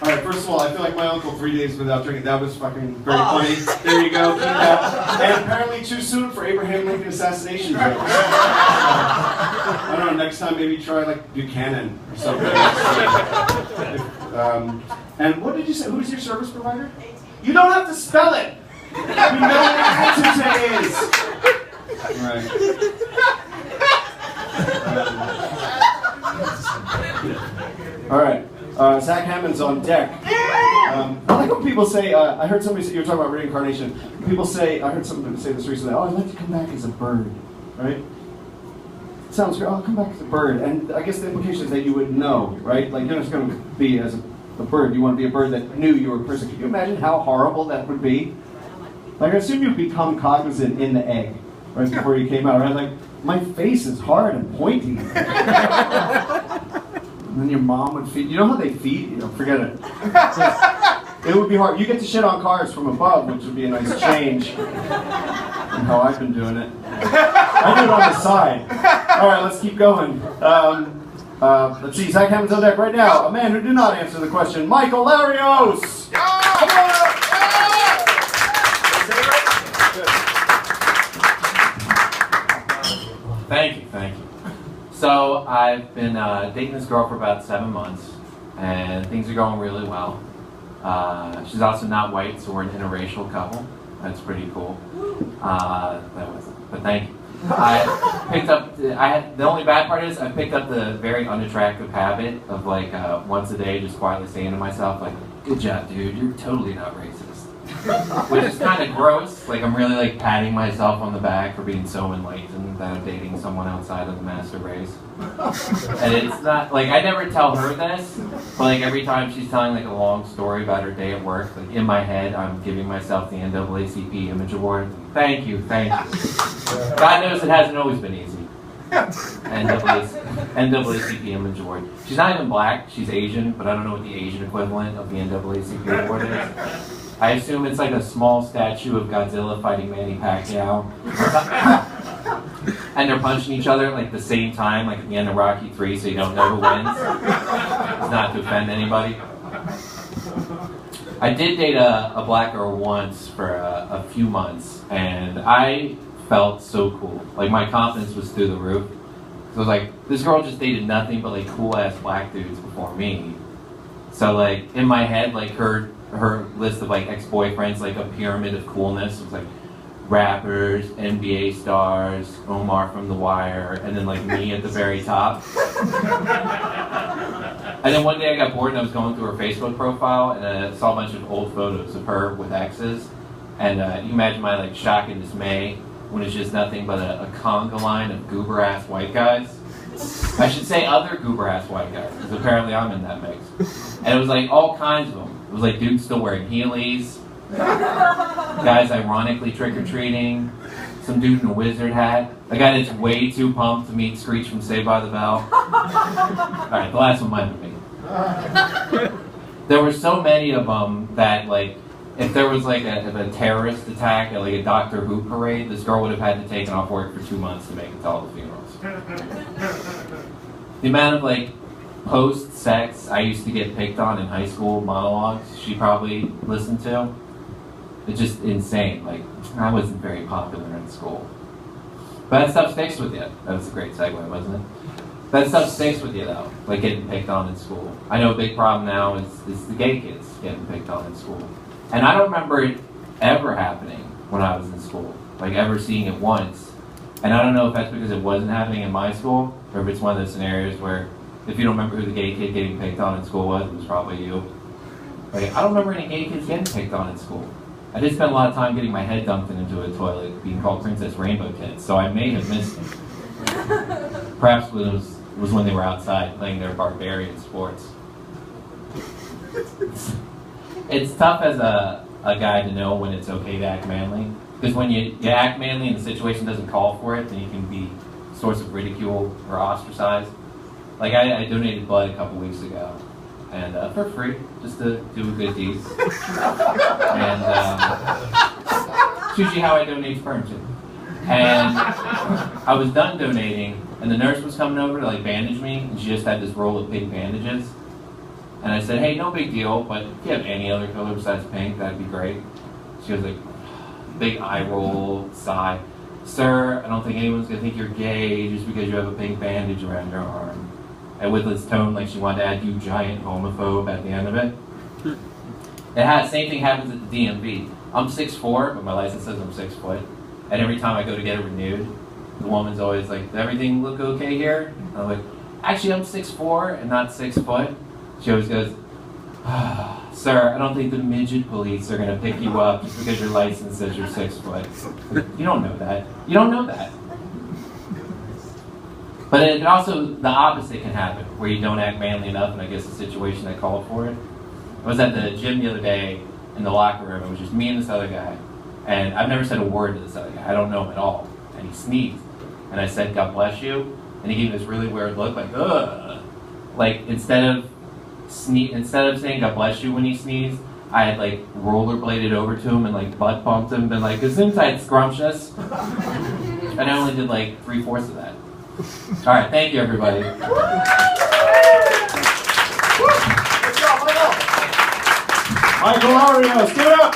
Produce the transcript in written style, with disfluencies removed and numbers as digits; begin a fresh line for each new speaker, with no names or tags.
All right, first of all, I feel like my uncle 3 days without drinking. That was fucking very funny. There you go. And apparently too soon for Abraham Lincoln assassination jokes. I don't know, next time maybe try like Buchanan or something. And what did you say? Who's your service provider? You don't have to spell it. You know what Attude is. Right. All right. Zach Hammond's on deck. I like when people say, I heard somebody say, you were talking about reincarnation. People say, I heard somebody say this recently, oh, I'd like to come back as a bird, right? Sounds great, I'll come back as a bird. And I guess the implication is that you would know, right? Like, you're not just going to be as a bird. You want to be a bird that knew you were a person. Can you imagine how horrible that would be? Like, I assume you become cognizant in the egg, right, before you came out, right? Like, my face is hard and pointy. And then your mom would feed. You know how they feed? You know, forget it. It would be hard. You get to shit on cars from above, which would be a nice change from how I've been doing it. I do it on the side. All right, let's keep going. Let's see, Zach Hammond's on deck right now. A man who did not answer the question, Michael Larios. Come on up.
Thank you. So I've been dating this girl for about 7 months, and things are going really well. She's also not white, so we're an interracial couple. That's pretty cool. But thank you. The only bad part is I picked up the very unattractive habit of like once a day just quietly saying to myself like, good job, dude, you're totally not racist. Which is kind of gross. Like, I'm really like patting myself on the back for being so enlightened that I'm dating someone outside of the master race. And it's not like I never tell her this, but like every time she's telling like a long story about her day at work, like in my head I'm giving myself the NAACP Image Award. Thank you. God knows it hasn't always been easy. NAACP Image Award. She's not even black, she's Asian, but I don't know what the Asian equivalent of the NAACP award is. I assume it's like a small statue of Godzilla fighting Manny Pacquiao. And they're punching each other at like the same time, like at the end of Rocky 3, so you don't know who wins. It's not to offend anybody. I did date a black girl once for a few months, and I felt so cool. Like, my confidence was through the roof. So I was like, this girl just dated nothing but like cool-ass black dudes before me. So like, in my head, like her list of like ex-boyfriends, like a pyramid of coolness. It was like rappers, NBA stars, Omar from The Wire, and then like me at the very top. And then one day I got bored and I was going through her Facebook profile and I saw a bunch of old photos of her with exes. And you imagine my like shock and dismay when it's just nothing but a conga line of goober-ass white guys. I should say other goober-ass white guys, because apparently I'm in that mix. And it was like all kinds of them. It was like dudes still wearing Heelys, guys ironically trick-or-treating, some dude in a wizard hat, a guy that's way too pumped to meet Screech from Saved by the Bell. Alright, the last one might be me. There were so many of them that, like, if there was like a terrorist attack at like a Doctor Who parade, this girl would have had to take off work for 2 months to make it to all the funerals. The amount of like post-sex I used to get picked on in high school monologues she probably listened to, it's just insane. Like, I wasn't very popular in school. But that stuff sticks with you. That was a great segue, wasn't it? That stuff sticks with you though, like getting picked on in school. I know a big problem now is the gay kids getting picked on in school. And I don't remember it ever happening when I was in school, like ever seeing it once. And I don't know if that's because it wasn't happening in my school, or if it's one of those scenarios where if you don't remember who the gay kid getting picked on in school was, it was probably you. Like, I don't remember any gay kids getting picked on in school. I did spend a lot of time getting my head dunked into a toilet being called Princess Rainbow Tits, so I may have missed it. Perhaps it was when they were outside playing their barbarian sports. It's tough as a guy to know when it's okay to act manly. Because when you act manly and the situation doesn't call for it, then you can be a source of ridicule or ostracized. Like, I donated blood a couple weeks ago. And for free, just to do a good deed. And it's usually how I donate sperm too. And I was done donating, and the nurse was coming over to like bandage me, and she just had this roll of pink bandages. And I said, hey, no big deal, but if you have any other color besides pink, that'd be great. She was like, big eye roll, sigh. Sir, I don't think anyone's going to think you're gay just because you have a pink bandage around your arm. And with this tone, like she wanted to add, you giant homophobe at the end of it. Same thing happens at the DMV. I'm 6'4", but my license says I'm 6 foot. And every time I go to get it renewed, the woman's always like, does everything look okay here? And I'm like, actually, I'm 6'4" and not 6 foot. She always goes, sir, I don't think the midget police are going to pick you up just because your license says you're 6 foot. You don't know that. You don't know that. But it also, the opposite can happen, where you don't act manly enough, and I guess the situation that called for it. I was at the gym the other day in the locker room. It was just me and this other guy. And I've never said a word to this other guy. I don't know him at all. And he sneezed. And I said, God bless you. And he gave me this really weird look, like, ugh. Like, instead of saying God bless you when he sneezed, I had like rollerbladed over to him and like butt bumped him and like, gesundheit scrumptious. And I only did like 3/4 of that. All right, thank you, everybody.
Good job, Michael. Michael Larios, give it up.